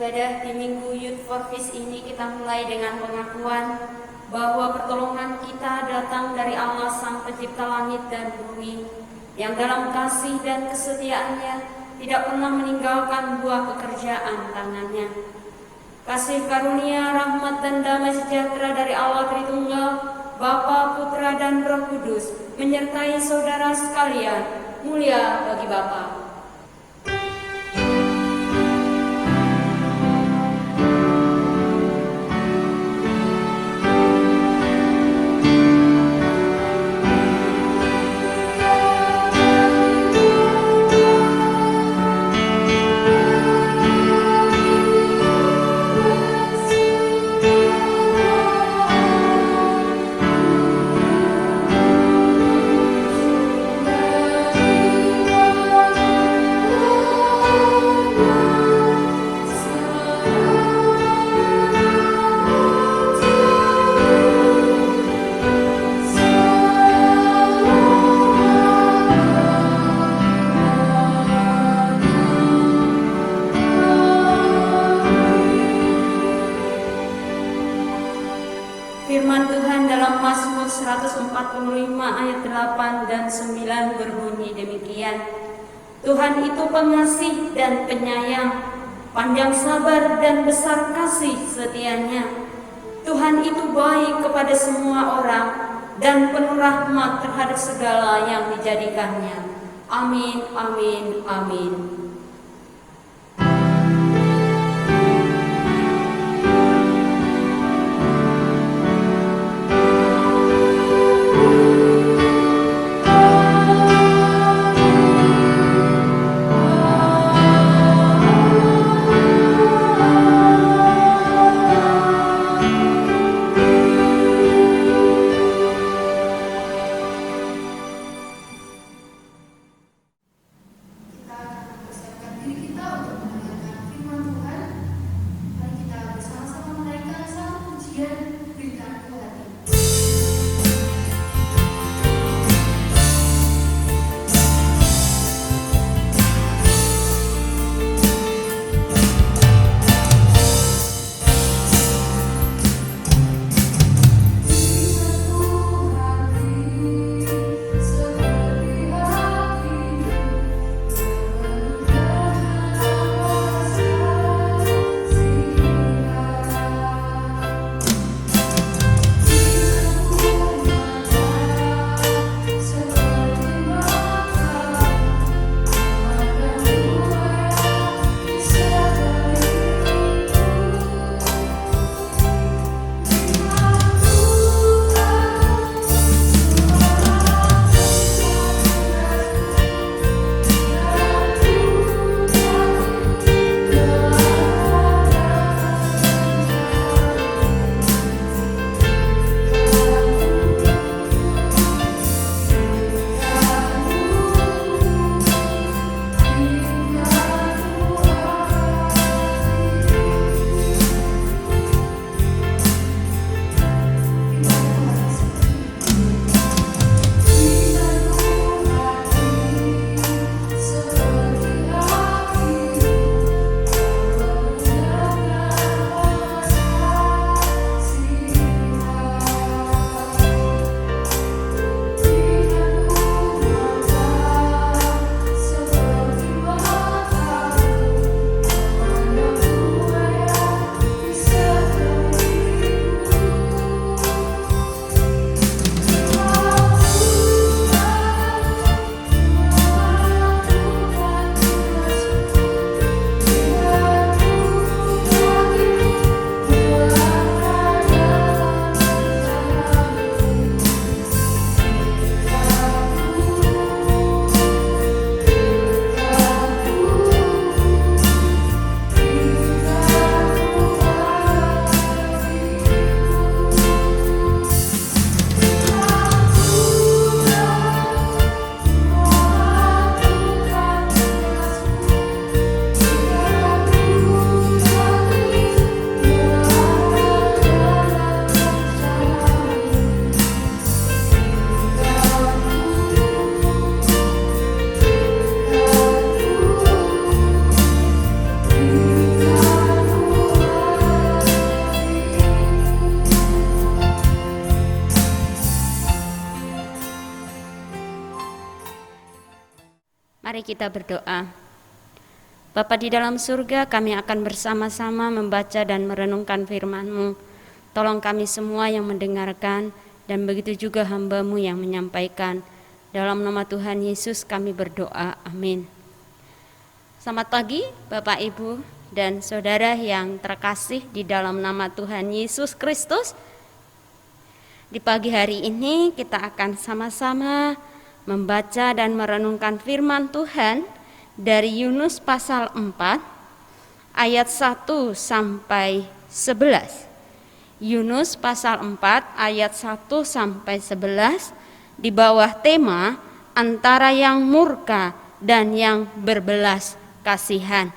Ibadah di Minggu Youth for Peace ini kita mulai dengan pengakuan bahwa pertolongan kita datang dari Allah Sang Pencipta langit dan bumi, yang dalam kasih dan kesetiaannya tidak pernah meninggalkan buah pekerjaan tangannya. Kasih karunia, rahmat dan damai sejahtera dari Allah Tritunggal, Bapa, Putra dan Roh Kudus menyertai saudara sekalian. Mulia bagi Bapa. Firman Tuhan dalam Mazmur 145 ayat 8 dan 9 berbunyi demikian. Tuhan itu pengasih dan penyayang, panjang sabar dan besar kasih setianya. Tuhan itu baik kepada semua orang dan penuh rahmat terhadap segala yang dijadikannya. Amin, amin, amin. Kita akan Mari kita berdoa. Bapa di dalam surga, kami akan bersama-sama membaca dan merenungkan firman-Mu. Tolong kami semua yang mendengarkan dan begitu juga hamba-Mu yang menyampaikan. Dalam nama Tuhan Yesus kami berdoa. Amin. Selamat pagi Bapak, Ibu, dan saudara yang terkasih di dalam nama Tuhan Yesus Kristus. Di pagi hari ini kita akan sama-sama membaca dan merenungkan firman Tuhan dari Yunus pasal 4 ayat 1 sampai 11. Yunus pasal 4 ayat 1 sampai 11 di bawah tema antara yang murka dan yang berbelas kasihan.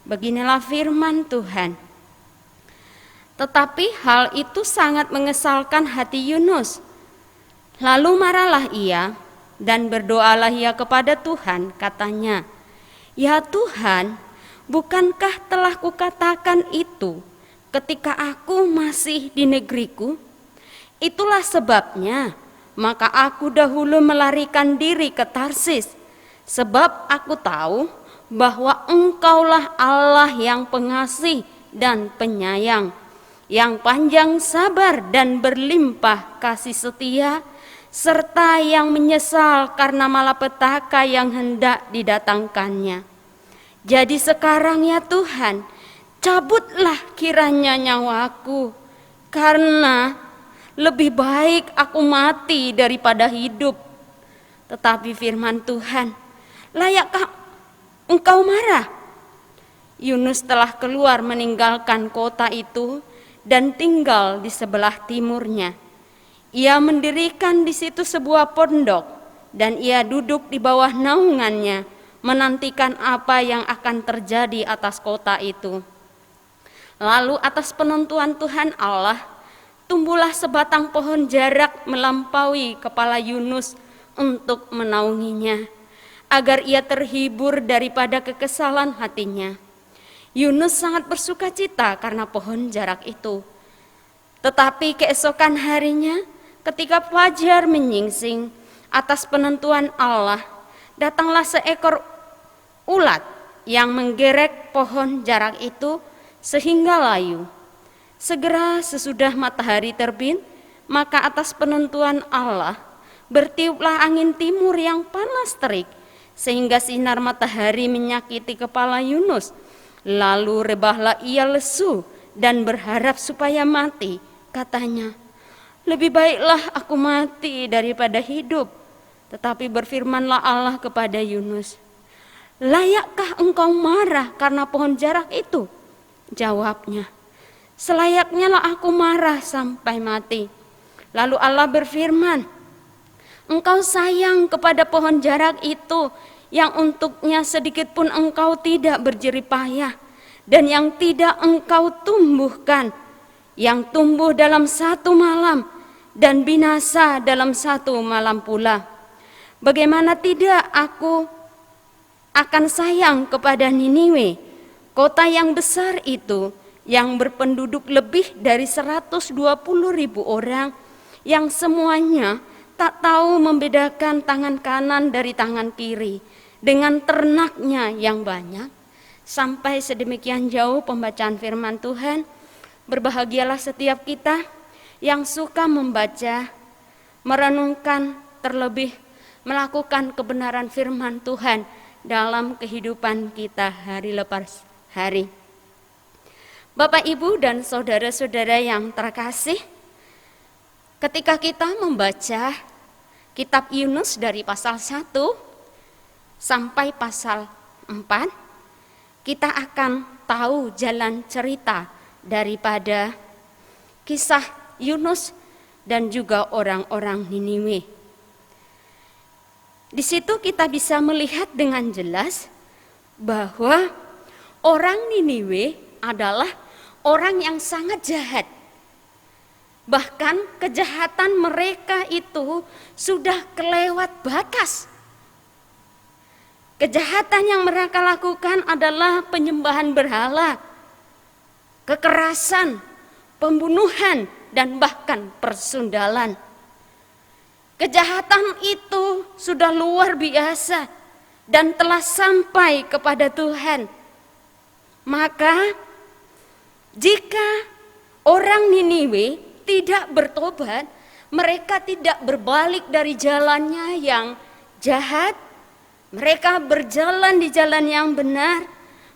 Beginilah firman Tuhan. Tetapi hal itu sangat mengesalkan hati Yunus. Lalu marahlah ia dan berdoalah ia kepada Tuhan, katanya, "Ya Tuhan, bukankah telah kukatakan itu ketika aku masih di negeriku? Itulah sebabnya maka aku dahulu melarikan diri ke Tarsis, sebab aku tahu bahwa Engkaulah Allah yang pengasih dan penyayang, yang panjang sabar dan berlimpah kasih setia, serta yang menyesal karena malapetaka yang hendak didatangkannya. Jadi sekarang ya Tuhan, cabutlah kiranya nyawaku, karena lebih baik aku mati daripada hidup." Tetapi firman Tuhan, "Layakkah engkau marah?" Yunus telah keluar meninggalkan kota itu dan tinggal di sebelah timurnya. Ia mendirikan di situ sebuah pondok dan ia duduk di bawah naungannya, menantikan apa yang akan terjadi atas kota itu. Lalu atas penentuan Tuhan Allah, tumbuhlah sebatang pohon jarak melampaui kepala Yunus untuk menaunginya, agar ia terhibur daripada kekesalan hatinya. Yunus sangat bersukacita karena pohon jarak itu. Tetapi keesokan harinya, ketika fajar menyingsing, atas penentuan Allah, datanglah seekor ulat yang menggerek pohon jarak itu sehingga layu. Segera sesudah matahari terbit, maka atas penentuan Allah, bertiuplah angin timur yang panas terik, sehingga sinar matahari menyakiti kepala Yunus. Lalu rebahlah ia lesu dan berharap supaya mati. Katanya, "Lebih baiklah aku mati daripada hidup." Tetapi berfirmanlah Allah kepada Yunus, "Layakkah engkau marah karena pohon jarak itu?" Jawabnya, "Selayaknya lah aku marah sampai mati." Lalu Allah berfirman, "Engkau sayang kepada pohon jarak itu, yang untuknya sedikit pun engkau tidak berjerih payah, dan yang tidak engkau tumbuhkan, yang tumbuh dalam satu malam dan binasa dalam satu malam pula. Bagaimana tidak aku akan sayang kepada Niniwe, kota yang besar itu, yang berpenduduk lebih dari 120.000 orang, yang semuanya tak tahu membedakan tangan kanan dari tangan kiri, dengan ternaknya yang banyak." Sampai sedemikian jauh pembacaan firman Tuhan. Berbahagialah setiap kita yang suka membaca, merenungkan, terlebih melakukan kebenaran firman Tuhan dalam kehidupan kita hari lepas hari. Bapak, Ibu, dan saudara-saudara yang terkasih, ketika kita membaca kitab Yunus dari pasal 1 sampai pasal 4, kita akan tahu jalan cerita daripada kisah Yunus dan juga orang-orang Niniwe. Di situ kita bisa melihat dengan jelas bahwa orang Niniwe adalah orang yang sangat jahat. Bahkan kejahatan mereka itu sudah kelewat batas. Kejahatan yang mereka lakukan adalah penyembahan berhala, kekerasan, pembunuhan, dan bahkan persundalan. Kejahatan itu sudah luar biasa dan telah sampai kepada Tuhan. Maka jika orang Niniwe tidak bertobat, mereka tidak berbalik dari jalannya yang jahat, mereka berjalan di jalan yang benar,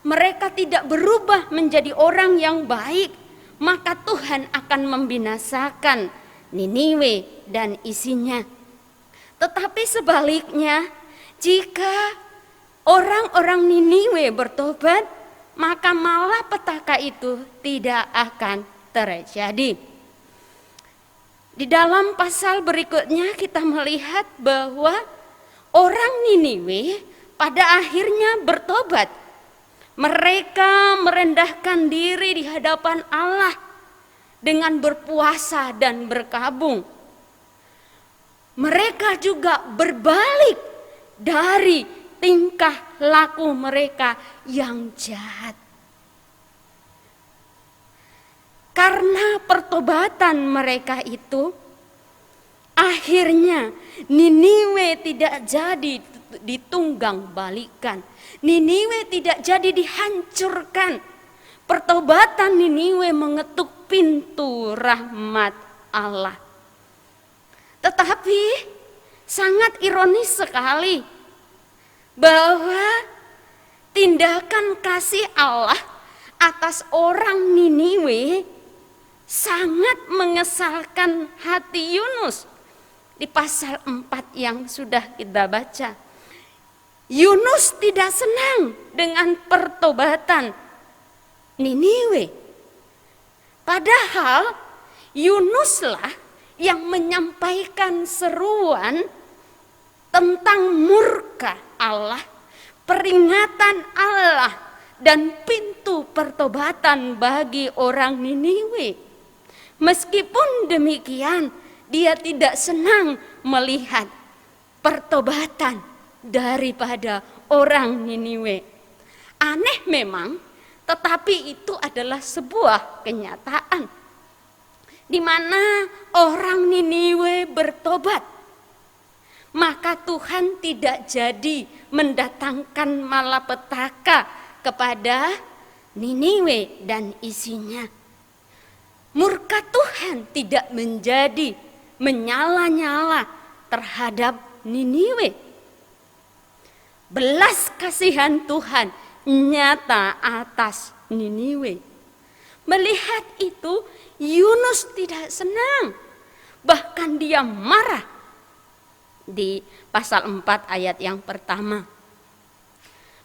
mereka tidak berubah menjadi orang yang baik, maka Tuhan akan membinasakan Niniwe dan isinya. Tetapi sebaliknya, jika orang-orang Niniwe bertobat, maka malapetaka itu tidak akan terjadi. Di dalam pasal berikutnya kita melihat bahwa orang Niniwe pada akhirnya bertobat. Mereka merendahkan diri di hadapan Allah dengan berpuasa dan berkabung. Mereka juga berbalik dari tingkah laku mereka yang jahat. Karena pertobatan mereka itu, akhirnya Niniwe tidak jadi ditunggang balikan. Niniwe tidak jadi dihancurkan. Pertobatan Niniwe mengetuk pintu rahmat Allah. Tetapi sangat ironis sekali bahwa tindakan kasih Allah atas orang Niniwe sangat mengesalkan hati Yunus. Di pasal 4 yang sudah kita baca, Yunus tidak senang dengan pertobatan Niniwe. Padahal Yunuslah yang menyampaikan seruan tentang murka Allah, peringatan Allah, dan pintu pertobatan bagi orang Niniwe. Meskipun demikian, dia tidak senang melihat pertobatan daripada orang Niniwe. Aneh memang, tetapi itu adalah sebuah kenyataan di mana orang Niniwe bertobat. Maka Tuhan tidak jadi mendatangkan malapetaka kepada Niniwe dan isinya. Murka Tuhan tidak menjadi menyala-nyala terhadap Niniwe. Belas kasihan Tuhan nyata atas Niniwe. Melihat itu, Yunus tidak senang, bahkan dia marah. Di pasal 4 ayat yang pertama.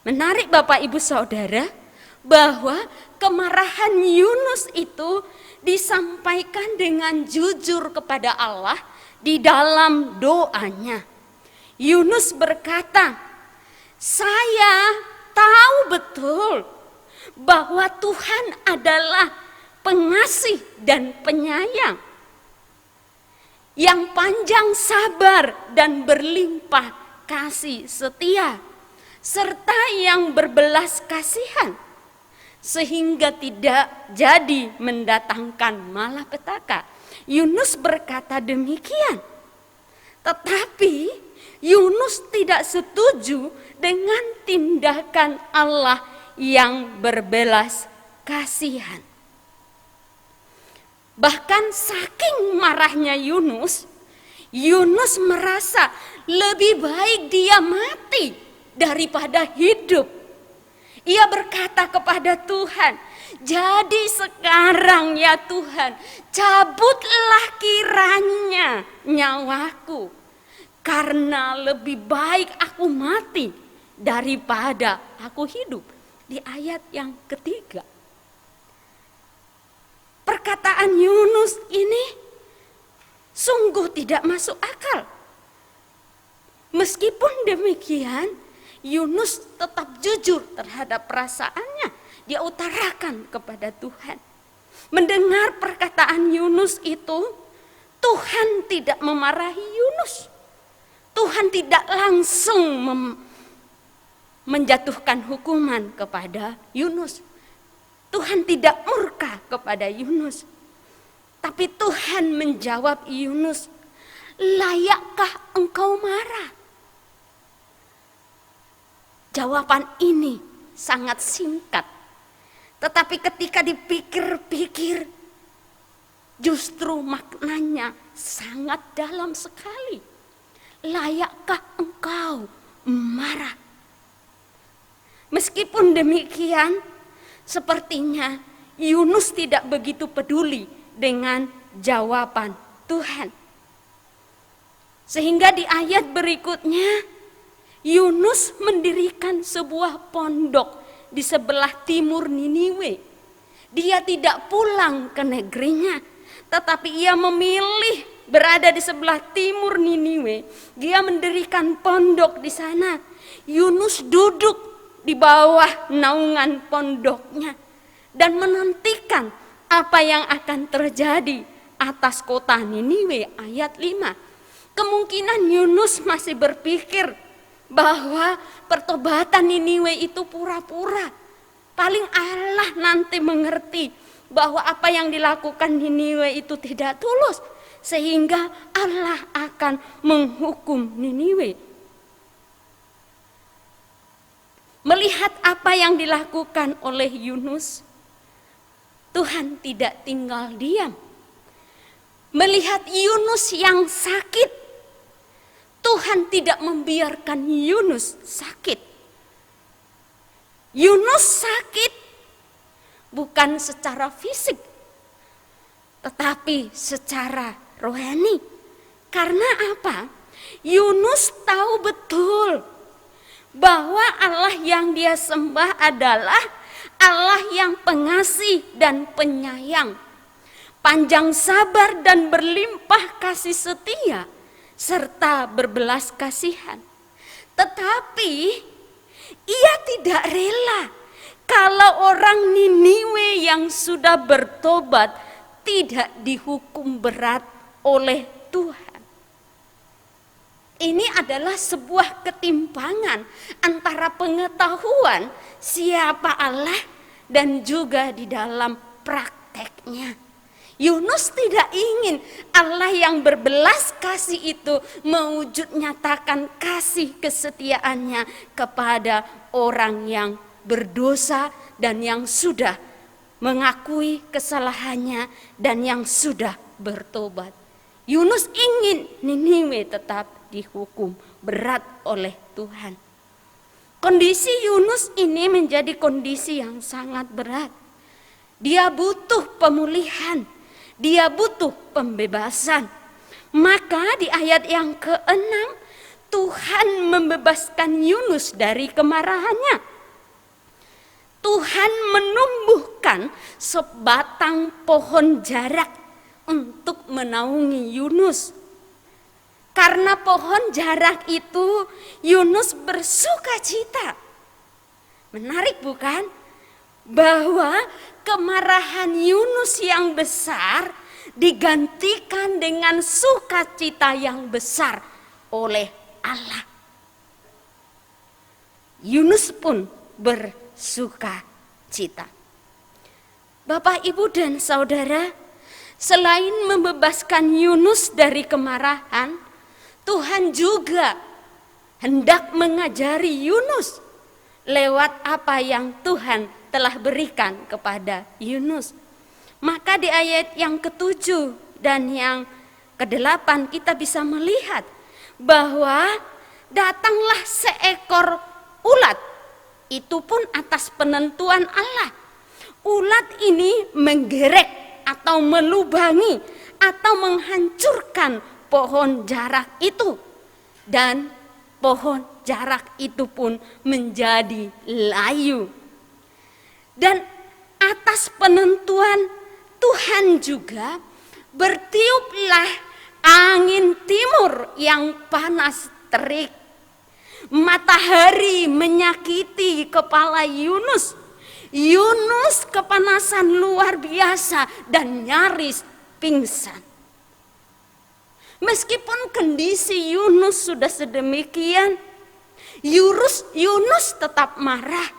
Menarik Bapak Ibu Saudara, bahwa kemarahan Yunus itu disampaikan dengan jujur kepada Allah di dalam doanya. Yunus berkata, "Saya tahu betul bahwa Tuhan adalah pengasih dan penyayang, yang panjang sabar dan berlimpah kasih setia, serta yang berbelas kasihan, sehingga tidak jadi mendatangkan malapetaka." Yunus berkata demikian. Tetapi Yunus tidak setuju dengan tindakan Allah yang berbelas kasihan. Bahkan saking marahnya Yunus merasa lebih baik dia mati daripada hidup. Ia berkata kepada Tuhan, "Jadi sekarang ya Tuhan, cabutlah kiranya nyawaku, karena lebih baik aku mati daripada aku hidup." Di ayat yang ketiga. Perkataan Yunus ini sungguh tidak masuk akal. Meskipun demikian, Yunus tetap jujur terhadap perasaannya. Dia utarakan kepada Tuhan. Mendengar perkataan Yunus itu, Tuhan tidak memarahi Yunus. Tuhan tidak langsung menjatuhkan hukuman kepada Yunus. Tuhan tidak murka kepada Yunus. Tapi Tuhan menjawab Yunus, "Layakkah engkau marah? Jawaban ini sangat singkat, tetapi ketika dipikir-pikir justru maknanya sangat dalam sekali. Layakkah engkau marah? Meskipun demikian, sepertinya Yunus tidak begitu peduli dengan jawaban Tuhan. Sehingga di ayat berikutnya Yunus mendirikan sebuah pondok di sebelah timur Niniwe. Dia tidak pulang ke negerinya, tetapi ia memilih berada di sebelah timur Niniwe. Dia mendirikan pondok di sana. Yunus duduk di bawah naungan pondoknya dan menantikan apa yang akan terjadi atas kota Niniwe. Ayat 5. Kemungkinan Yunus masih berpikir bahwa pertobatan Niniwe itu pura-pura. Paling Allah nanti mengerti bahwa apa yang dilakukan Niniwe itu tidak tulus, sehingga Allah akan menghukum Niniwe. Melihat apa yang dilakukan oleh Yunus, Tuhan tidak tinggal diam. Melihat Yunus yang sakit, Tuhan tidak membiarkan Yunus sakit. Yunus sakit bukan secara fisik, tetapi secara rohani. Karena apa? Yunus tahu betul bahwa Allah yang dia sembah adalah Allah yang pengasih dan penyayang, panjang sabar dan berlimpah kasih setia, serta berbelas kasihan. Tetapi ia tidak rela kalau orang Niniwe yang sudah bertobat tidak dihukum berat oleh Tuhan. Ini adalah sebuah ketimpangan antara pengetahuan siapa Allah dan juga di dalam prakteknya. Yunus tidak ingin Allah yang berbelas kasih itu mewujud nyatakan kasih kesetiaannya kepada orang yang berdosa dan yang sudah mengakui kesalahannya dan yang sudah bertobat. Yunus ingin Niniwe tetap dihukum berat oleh Tuhan. Kondisi Yunus ini menjadi kondisi yang sangat berat. Dia butuh pemulihan, dia butuh pembebasan. Maka di ayat yang ke-6 Tuhan membebaskan Yunus dari kemarahannya. Tuhan menumbuhkan sebatang pohon jarak untuk menaungi Yunus. Karena pohon jarak itu Yunus bersuka cita. Menarik bukan? Bahwa kemarahan Yunus yang besar digantikan dengan sukacita yang besar oleh Allah. Yunus pun bersuka cita. Bapak, Ibu, dan Saudara, selain membebaskan Yunus dari kemarahan, Tuhan juga hendak mengajari Yunus lewat apa yang Tuhan telah berikan kepada Yunus. Maka di ayat yang ke-7 dan yang ke-8 kita bisa melihat bahwa datanglah seekor ulat, itu pun atas penentuan Allah. Ulat ini menggerek atau melubangi atau menghancurkan pohon jarak itu, dan pohon jarak itu pun menjadi layu. Dan atas penentuan Tuhan juga bertiuplah angin timur yang panas terik. Matahari menyakiti kepala Yunus. Yunus kepanasan luar biasa dan nyaris pingsan. Meskipun kondisi Yunus sudah sedemikian, Yunus tetap marah.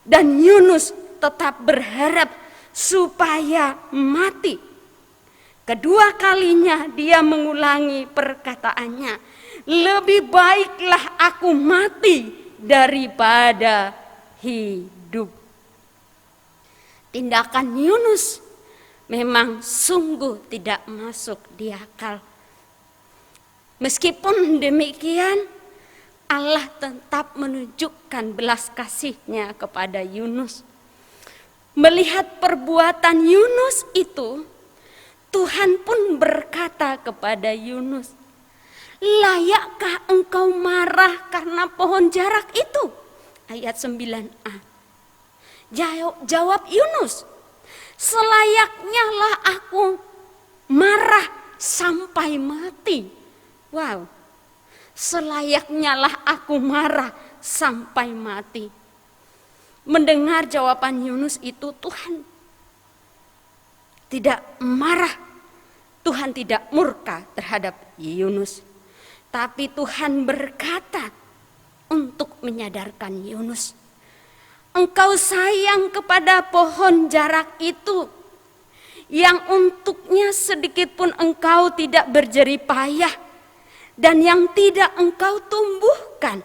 Dan Yunus tetap berharap supaya mati. Kedua kalinya dia mengulangi perkataannya. lebih baiklah aku mati daripada hidup. Tindakan Yunus memang sungguh tidak masuk di akal. Meskipun demikian, Allah tetap menunjukkan belas kasih-Nya kepada Yunus. Melihat perbuatan Yunus itu, Tuhan pun berkata kepada Yunus, layakkah engkau marah karena pohon jarak itu? Ayat 9a. Jawab Yunus, selayaknya lah aku marah sampai mati. Wow, selayaknya lah aku marah sampai mati. Mendengar jawaban Yunus itu, Tuhan tidak marah, Tuhan tidak murka terhadap Yunus. Tapi Tuhan berkata untuk menyadarkan Yunus, engkau sayang kepada pohon jarak itu, yang untuknya sedikit pun engkau tidak berjerih payah, dan yang tidak engkau tumbuhkan,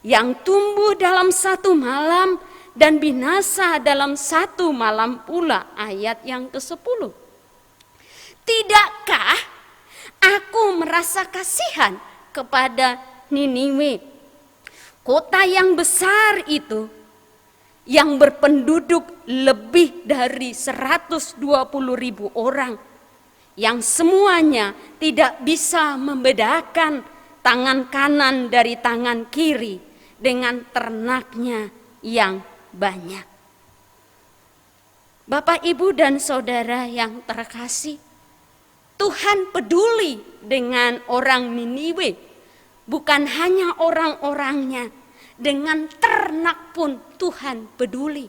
yang tumbuh dalam satu malam dan binasa dalam satu malam pula. Ayat yang ke-10. Tidakkah aku merasa kasihan kepada Niniwe, kota yang besar itu, yang berpenduduk lebih dari 120.000 orang, yang semuanya tidak bisa membedakan tangan kanan dari tangan kiri dengan ternaknya yang banyak. Bapak, Ibu, dan saudara yang terkasih, Tuhan peduli dengan orang Niniwe, bukan hanya orang-orangnya, dengan ternak pun Tuhan peduli.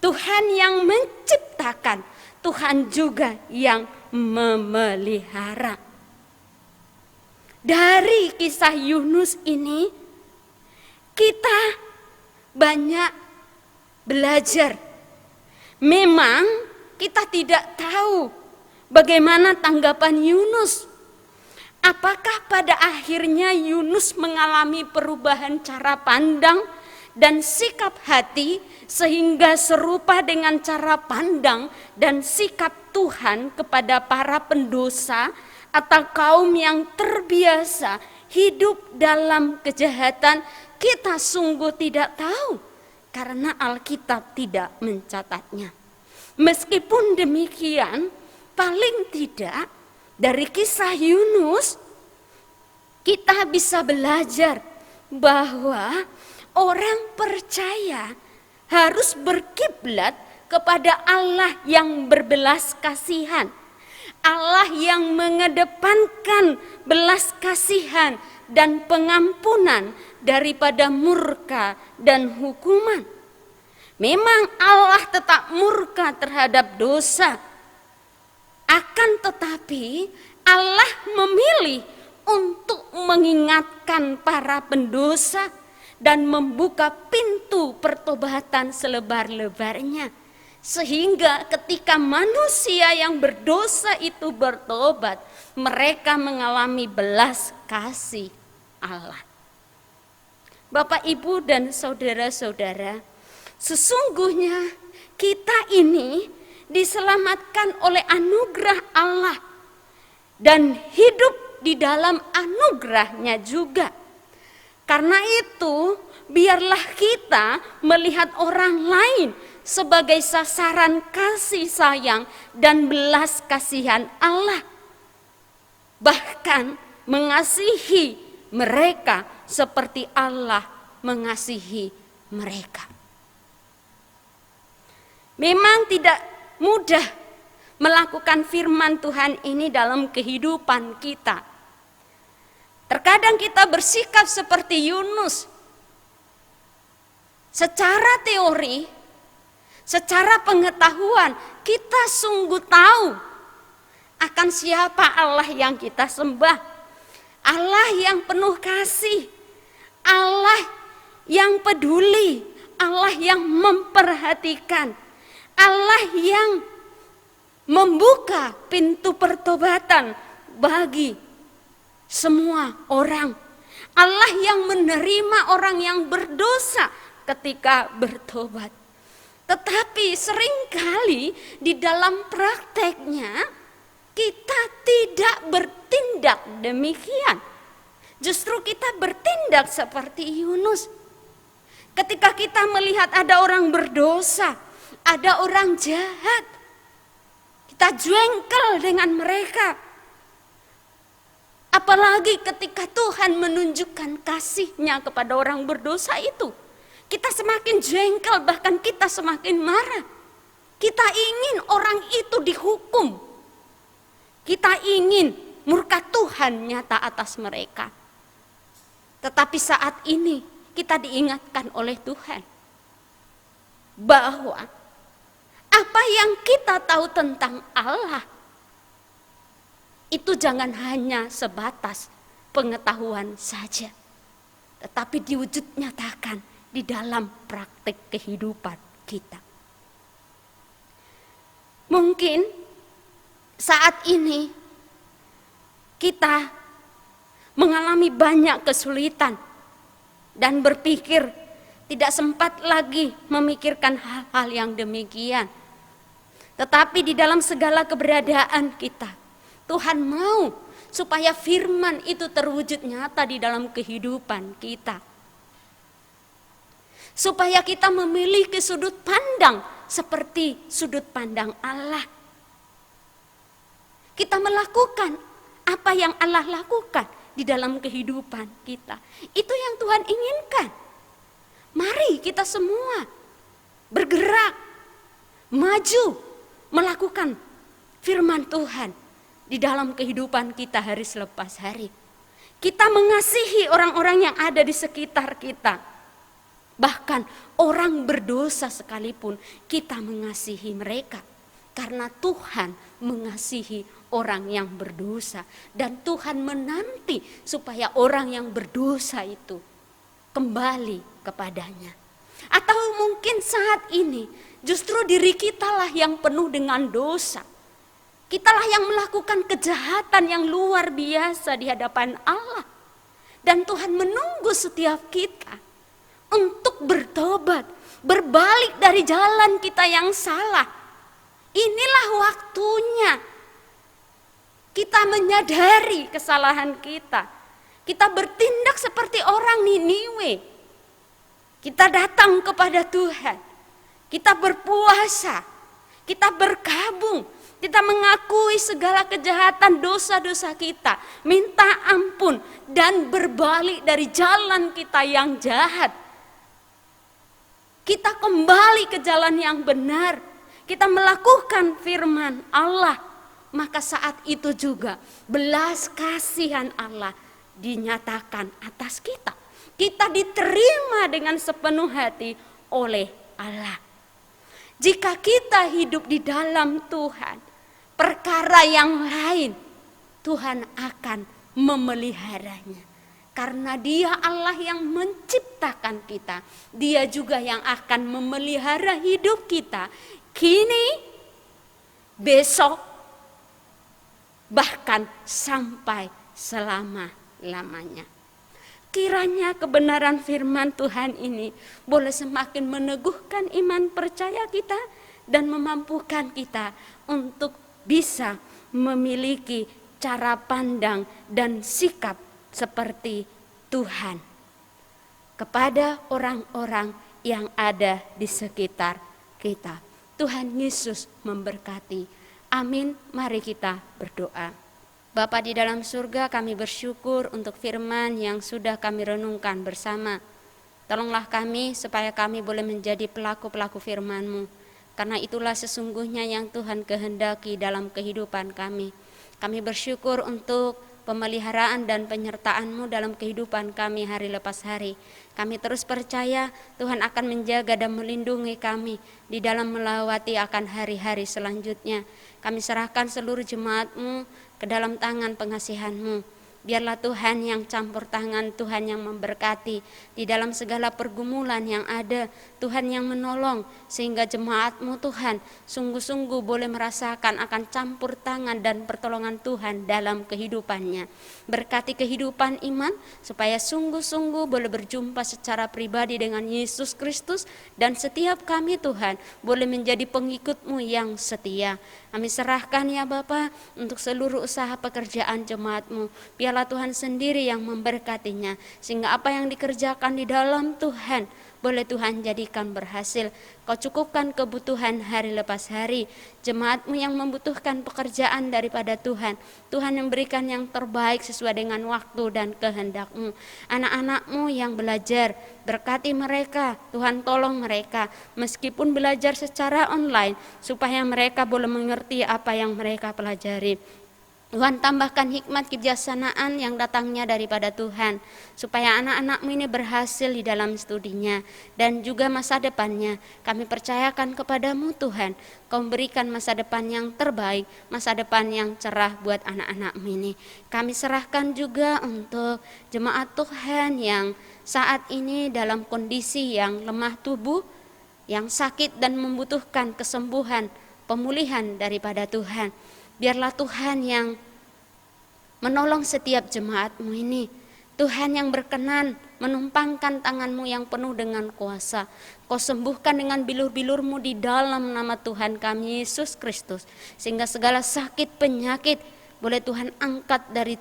Tuhan yang menciptakan, Tuhan juga yang memelihara. Dari kisah Yunus ini kita banyak belajar. Memang kita tidak tahu bagaimana tanggapan Yunus. Apakah pada akhirnya Yunus mengalami perubahan cara pandang dan sikap hati sehingga serupa dengan cara pandang dan sikap Tuhan kepada para pendosa atau kaum yang terbiasa hidup dalam kejahatan? Kita sungguh tidak tahu karena Alkitab tidak mencatatnya. Meskipun demikian, paling tidak dari kisah Yunus kita bisa belajar bahwa orang percaya harus berkiblat kepada Allah yang berbelas kasihan, Allah yang mengedepankan belas kasihan dan pengampunan daripada murka dan hukuman. Memang Allah tetap murka terhadap dosa, akan tetapi Allah memilih untuk mengingatkan para pendosa dan membuka pintu pertobatan selebar-lebarnya. Sehingga ketika manusia yang berdosa itu bertobat, mereka mengalami belas kasih Allah. Bapak, Ibu, dan saudara-saudara, sesungguhnya kita ini diselamatkan oleh anugerah Allah dan hidup di dalam anugerahnya juga. Karena itu, biarlah kita melihat orang lain sebagai sasaran kasih sayang dan belas kasihan Allah. Bahkan mengasihi mereka seperti Allah mengasihi mereka. Memang tidak mudah melakukan firman Tuhan ini dalam kehidupan kita. Terkadang kita bersikap seperti Yunus. Secara teori, secara pengetahuan, kita sungguh tahu akan siapa Allah yang kita sembah. Allah yang penuh kasih, Allah yang peduli, Allah yang memperhatikan, Allah yang membuka pintu pertobatan bagi semua orang. Allah yang menerima orang yang berdosa ketika bertobat. Tetapi seringkali di dalam prakteknya kita tidak bertindak demikian. Justru kita bertindak seperti Yunus. Ketika kita melihat ada orang berdosa, ada orang jahat, kita jengkel dengan mereka. Apalagi ketika Tuhan menunjukkan kasih-Nya kepada orang berdosa itu. Kita semakin jengkel, bahkan kita semakin marah. Kita ingin orang itu dihukum. Kita ingin murka Tuhan nyata atas mereka. Tetapi saat ini kita diingatkan oleh Tuhan bahwa apa yang kita tahu tentang Allah itu jangan hanya sebatas pengetahuan saja, tetapi diwujud nyatakan di dalam praktik kehidupan kita. Mungkin saat ini kita mengalami banyak kesulitan dan berpikir tidak sempat lagi memikirkan hal-hal yang demikian. Tetapi di dalam segala keberadaan kita, Tuhan mau supaya firman itu terwujud nyata di dalam kehidupan kita. Supaya kita memiliki sudut pandang seperti sudut pandang Allah. Kita melakukan apa yang Allah lakukan di dalam kehidupan kita. Itu yang Tuhan inginkan. Mari kita semua bergerak, maju, melakukan firman Tuhan di dalam kehidupan kita hari selepas hari. Kita mengasihi orang-orang yang ada di sekitar kita. Bahkan orang berdosa sekalipun kita mengasihi mereka. Karena Tuhan mengasihi orang yang berdosa. Dan Tuhan menanti supaya orang yang berdosa itu kembali kepadanya. Atau mungkin saat ini justru diri kitalah yang penuh dengan dosa. Kitalah yang melakukan kejahatan yang luar biasa di hadapan Allah. Dan Tuhan menunggu setiap kita untuk bertobat, berbalik dari jalan kita yang salah. Inilah waktunya kita menyadari kesalahan kita. Kita bertindak seperti orang Niniwe. Kita datang kepada Tuhan. Kita berpuasa. Kita berkabung. Kita mengakui segala kejahatan dosa-dosa kita. Minta ampun dan berbalik dari jalan kita yang jahat. Kita kembali ke jalan yang benar. Kita melakukan firman Allah. Maka saat itu juga belas kasihan Allah dinyatakan atas kita. Kita diterima dengan sepenuh hati oleh Allah. Jika kita hidup di dalam Tuhan, perkara yang lain Tuhan akan memeliharanya. Karena Dia Allah yang menciptakan kita. Dia juga yang akan memelihara hidup kita. Kini, besok, bahkan sampai selama-lamanya. Kiranya kebenaran firman Tuhan ini boleh semakin meneguhkan iman percaya kita dan memampukan kita untuk bisa memiliki cara pandang dan sikap seperti Tuhan kepada orang-orang yang ada di sekitar kita. Tuhan Yesus memberkati. Amin. Mari kita berdoa. Bapa di dalam surga, kami bersyukur untuk firman yang sudah kami renungkan bersama. Tolonglah kami supaya kami boleh menjadi pelaku-pelaku firman-Mu. Karena itulah sesungguhnya yang Tuhan kehendaki dalam kehidupan kami. Kami bersyukur untuk pemeliharaan dan penyertaan-Mu dalam kehidupan kami hari lepas hari. Kami terus percaya Tuhan akan menjaga dan melindungi kami di dalam melewati akan hari-hari selanjutnya. Kami serahkan seluruh jemaat-Mu ke dalam tangan pengasihan-Mu. Biarlah Tuhan yang campur tangan, Tuhan yang memberkati di dalam segala pergumulan yang ada, Tuhan yang menolong, sehingga jemaat-Mu Tuhan sungguh-sungguh boleh merasakan akan campur tangan dan pertolongan Tuhan dalam kehidupannya. Berkati kehidupan iman supaya sungguh-sungguh boleh berjumpa secara pribadi dengan Yesus Kristus, dan setiap kami Tuhan boleh menjadi pengikut-Mu yang setia. Kami serahkan ya Bapa untuk seluruh usaha pekerjaan jemaat-Mu. Biarlah Tuhan sendiri yang memberkatinya, sehingga apa yang dikerjakan di dalam Tuhan boleh Tuhan jadikan berhasil. Kau cukupkan kebutuhan hari lepas hari. Jemaat-Mu yang membutuhkan pekerjaan daripada Tuhan, Tuhan yang berikan yang terbaik sesuai dengan waktu dan kehendak-Mu. Anak-anak-Mu yang belajar, berkati mereka, Tuhan tolong mereka, meskipun belajar secara online, supaya mereka boleh mengerti apa yang mereka pelajari. Tuhan tambahkan hikmat kebijaksanaan yang datangnya daripada Tuhan, supaya anak-anak-Mu ini berhasil di dalam studinya dan juga masa depannya. Kami percayakan kepada-Mu Tuhan, Kau berikan masa depan yang terbaik, masa depan yang cerah buat anak-anak-Mu ini. Kami serahkan juga untuk jemaat Tuhan yang saat ini dalam kondisi yang lemah tubuh, yang sakit dan membutuhkan kesembuhan, pemulihan daripada Tuhan. Biarlah Tuhan yang menolong setiap jemaat-Mu ini. Tuhan yang berkenan menumpangkan tangan-Mu yang penuh dengan kuasa. Kau sembuhkan dengan bilur-bilur-Mu di dalam nama Tuhan kami Yesus Kristus. Sehingga segala sakit penyakit boleh Tuhan angkat dari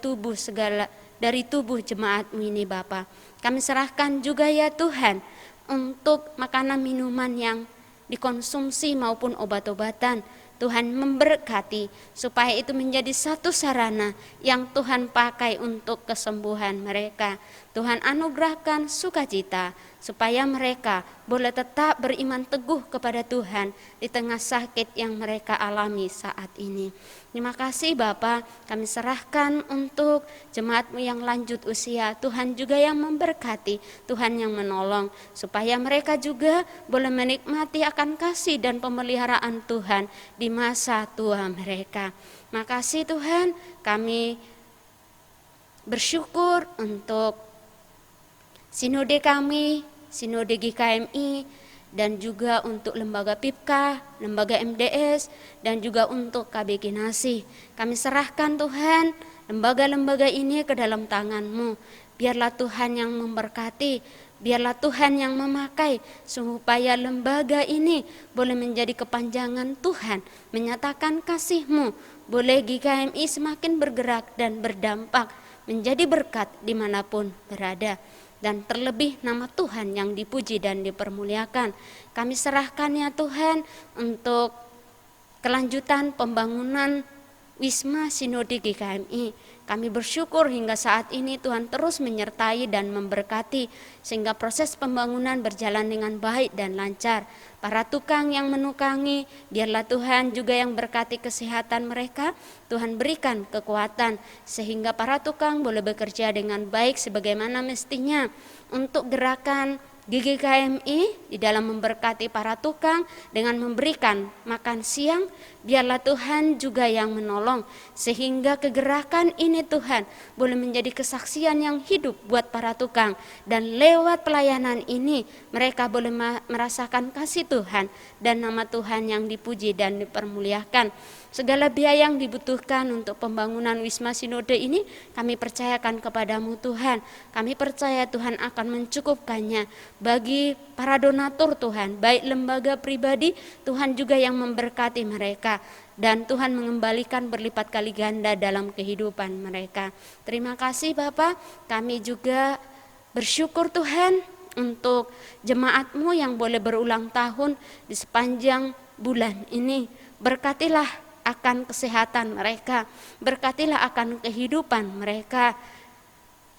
tubuh jemaat-Mu ini Bapa. Kami serahkan juga ya Tuhan untuk makanan minuman yang dikonsumsi maupun obat-obatan. Tuhan memberkati supaya itu menjadi satu sarana yang Tuhan pakai untuk kesembuhan mereka. Tuhan anugerahkan sukacita supaya mereka boleh tetap beriman teguh kepada Tuhan di tengah sakit yang mereka alami saat ini. Terima kasih Bapa, kami serahkan untuk jemaat-Mu yang lanjut usia. Tuhan juga yang memberkati, Tuhan yang menolong, supaya mereka juga boleh menikmati akan kasih dan pemeliharaan Tuhan di masa tua mereka. Makasih Tuhan, kami bersyukur untuk sinode kami, sinode GKMI, dan juga untuk lembaga PIPKA, lembaga MDS, dan juga untuk KB Kinasih. Kami serahkan Tuhan lembaga-lembaga ini ke dalam tangan-Mu. Biarlah Tuhan yang memberkati, biarlah Tuhan yang memakai, supaya lembaga ini boleh menjadi kepanjangan Tuhan, menyatakan kasih-Mu. Boleh GKMI semakin bergerak dan berdampak, menjadi berkat dimanapun berada. Dan terlebih nama Tuhan yang dipuji dan dipermuliakan. Kami serahkan ya Tuhan untuk kelanjutan pembangunan Wisma Sinode GKMI. Kami bersyukur hingga saat ini Tuhan terus menyertai dan memberkati, sehingga proses pembangunan berjalan dengan baik dan lancar. Para tukang yang menukangi, biarlah Tuhan juga yang berkati kesehatan mereka. Tuhan berikan kekuatan sehingga para tukang boleh bekerja dengan baik sebagaimana mestinya untuk gerakan GKMI di dalam memberkati para tukang dengan memberikan makan siang. Biarlah Tuhan juga yang menolong sehingga kegerakan ini Tuhan boleh menjadi kesaksian yang hidup buat para tukang, dan lewat pelayanan ini mereka boleh merasakan kasih Tuhan dan nama Tuhan yang dipuji dan dipermuliakan. Segala biaya yang dibutuhkan untuk pembangunan Wisma Sinode ini kami percayakan kepada-Mu Tuhan. Kami percaya Tuhan akan mencukupkannya bagi para donatur Tuhan, baik lembaga pribadi, Tuhan juga yang memberkati mereka. Dan Tuhan mengembalikan berlipat kali ganda dalam kehidupan mereka. Terima kasih Bapa, kami juga bersyukur Tuhan untuk jemaat-Mu yang boleh berulang tahun di sepanjang bulan ini. Berkatilah akan kesehatan mereka, berkatilah akan kehidupan mereka,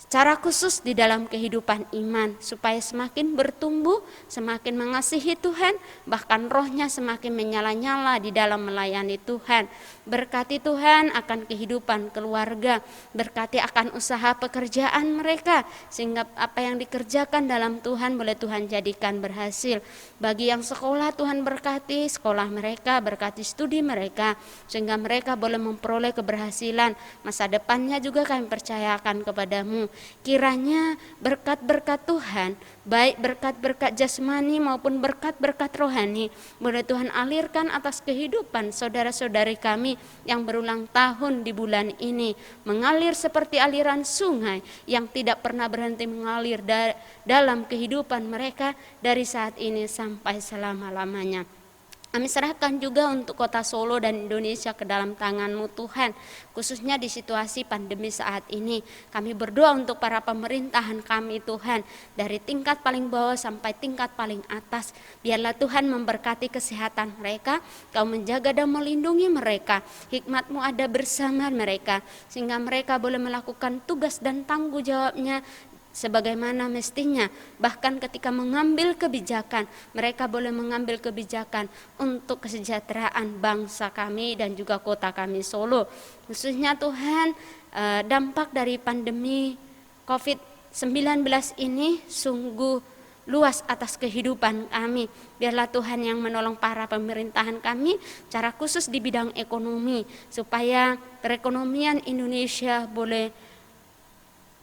secara khusus di dalam kehidupan iman, supaya semakin bertumbuh, semakin mengasihi Tuhan, bahkan rohnya semakin menyala-nyala di dalam melayani Tuhan. Berkati Tuhan akan kehidupan keluarga, berkati akan usaha pekerjaan mereka, sehingga apa yang dikerjakan dalam Tuhan boleh Tuhan jadikan berhasil. Bagi yang sekolah, Tuhan berkati sekolah mereka, berkati studi mereka, sehingga mereka boleh memperoleh keberhasilan. Masa depannya juga kami percayakan kepadamu. Kiranya berkat-berkat Tuhan, baik berkat-berkat jasmani maupun berkat-berkat rohani, boleh Tuhan alirkan atas kehidupan saudara-saudari kami yang berulang tahun di bulan ini, mengalir seperti aliran sungai yang tidak pernah berhenti mengalir dalam kehidupan mereka dari saat ini sampai selama-lamanya. Kami serahkan juga untuk kota Solo dan Indonesia ke dalam tangan-Mu Tuhan, khususnya di situasi pandemi saat ini. Kami berdoa untuk para pemerintahan kami Tuhan, dari tingkat paling bawah sampai tingkat paling atas. Biarlah Tuhan memberkati kesehatan mereka, Kau menjaga dan melindungi mereka. Hikmat-Mu ada bersama mereka, sehingga mereka boleh melakukan tugas dan tanggung jawabnya sebagaimana mestinya. Bahkan ketika mengambil kebijakan, mereka boleh mengambil kebijakan untuk kesejahteraan bangsa kami dan juga kota kami Solo. Khususnya Tuhan, dampak dari pandemi COVID-19 ini sungguh luas atas kehidupan kami. Biarlah Tuhan yang menolong para pemerintahan kami secara khusus di bidang ekonomi, supaya perekonomian Indonesia boleh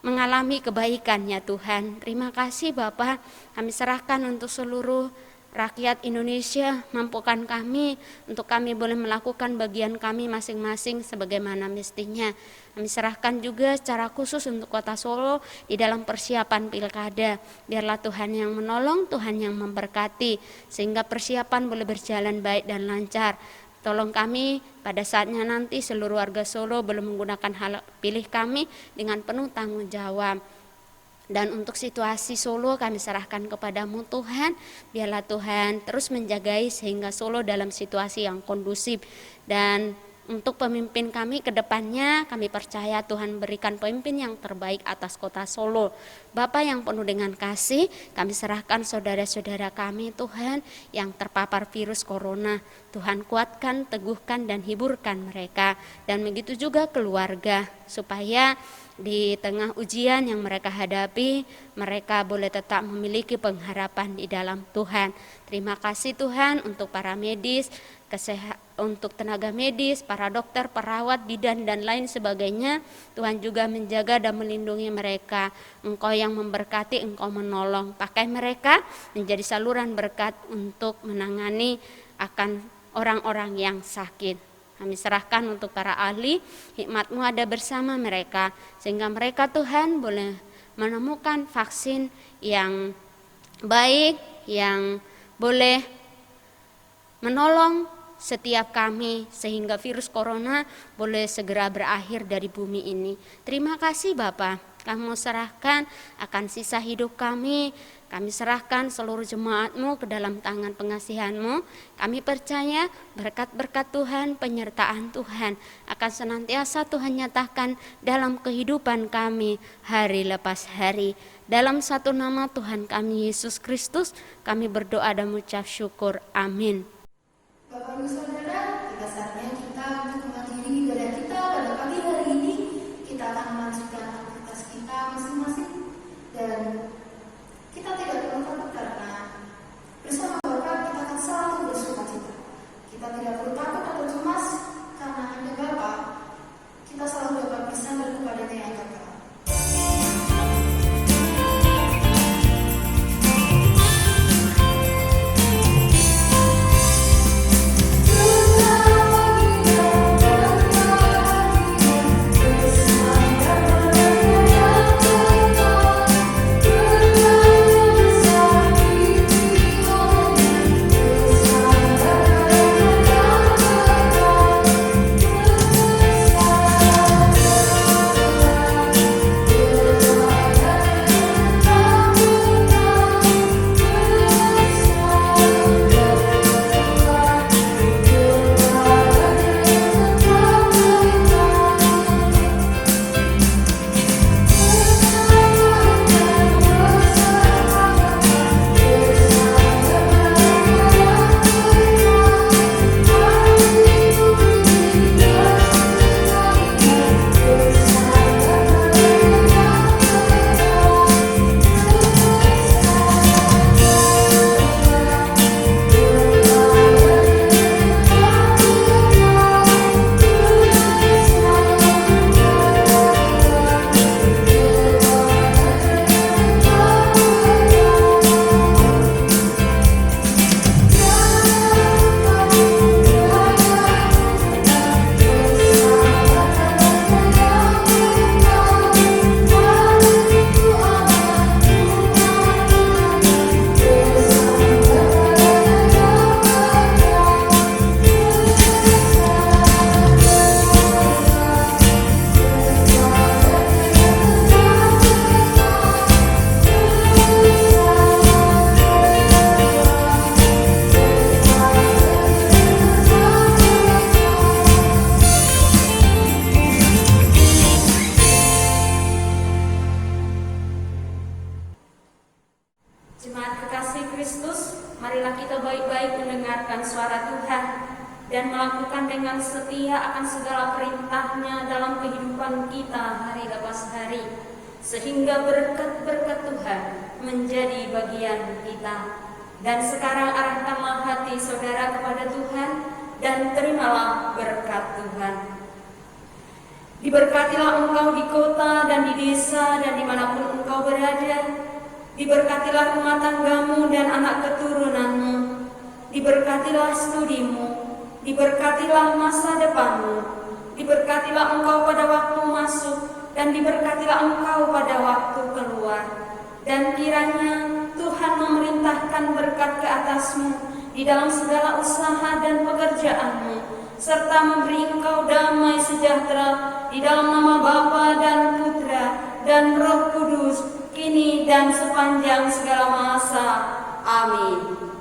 mengalami kebaikan ya Tuhan. Terima kasih Bapa, kami serahkan untuk seluruh rakyat Indonesia, mampukan kami untuk kami boleh melakukan bagian kami masing-masing sebagaimana mestinya. Kami serahkan juga secara khusus untuk kota Solo di dalam persiapan pilkada. Biarlah Tuhan yang menolong, Tuhan yang memberkati, sehingga persiapan boleh berjalan baik dan lancar. Tolong kami pada saatnya nanti seluruh warga Solo belum menggunakan hak pilih kami dengan penuh tanggung jawab. Dan untuk situasi Solo kami serahkan kepadamu Tuhan. Biarlah Tuhan terus menjagai sehingga Solo dalam situasi yang kondusif. Dan untuk pemimpin kami ke depannya, kami percaya Tuhan berikan pemimpin yang terbaik atas kota Solo. Bapa yang penuh dengan kasih, kami serahkan saudara-saudara kami Tuhan yang terpapar virus corona. Tuhan kuatkan, teguhkan dan hiburkan mereka. Dan begitu juga keluarga, supaya di tengah ujian yang mereka hadapi, mereka boleh tetap memiliki pengharapan di dalam Tuhan. Terima kasih Tuhan untuk para medis, untuk tenaga medis, para dokter, perawat, bidan dan lain sebagainya. Tuhan juga menjaga dan melindungi mereka. Engkau yang memberkati, Engkau menolong. Pakai mereka menjadi saluran berkat untuk menangani akan orang-orang yang sakit. Kami serahkan untuk para ahli, hikmat-Mu ada bersama mereka, sehingga mereka Tuhan boleh menemukan vaksin yang baik, yang boleh menolong setiap kami, sehingga virus corona boleh segera berakhir dari bumi ini. Terima kasih Bapa, Kamu serahkan akan sisa hidup kami. Kami serahkan seluruh jemaat-Mu ke dalam tangan pengasihan-Mu. Kami percaya berkat-berkat Tuhan, penyertaan Tuhan akan senantiasa Tuhan nyatakan dalam kehidupan kami hari lepas hari. Dalam satu nama Tuhan kami Yesus Kristus, kami berdoa dan mengucap syukur. Amin. Bapak Ibu Saudara, tiba saatnya kita untuk mengakhiri ibadah kita pada pagi hari ini. Kita akan melanjutkan aktivitas kita masing-masing, dan kita tidak perlu takut karena bersama Bapak kita akan selalu bersukacita. Kita tidak perlu takut atau cemas karena ada Bapak. Kita selalu dapat bersandar kepada-Nya yang kekal. Kristus, marilah kita baik-baik mendengarkan suara Tuhan dan melakukan dengan setia akan segala perintah-Nya dalam kehidupan kita hari lepas hari, sehingga berkat-berkat Tuhan menjadi bagian kita. Dan sekarang arahkanlah hati saudara kepada Tuhan dan terimalah berkat Tuhan. Diberkatilah engkau di kota dan di desa dan dimanapun engkau berada. Diberkatilah rumah tanggamu dan anak keturunanmu. Diberkatilah studimu. Diberkatilah masa depanmu. Diberkatilah engkau pada waktu masuk dan diberkatilah engkau pada waktu keluar. Dan kiranya Tuhan memerintahkan berkat ke atasmu di dalam segala usaha dan pekerjaanmu, serta memberi engkau damai sejahtera di dalam nama Bapa dan Putra dan Roh Kudus, kini dan sepanjang segala masa. Amin.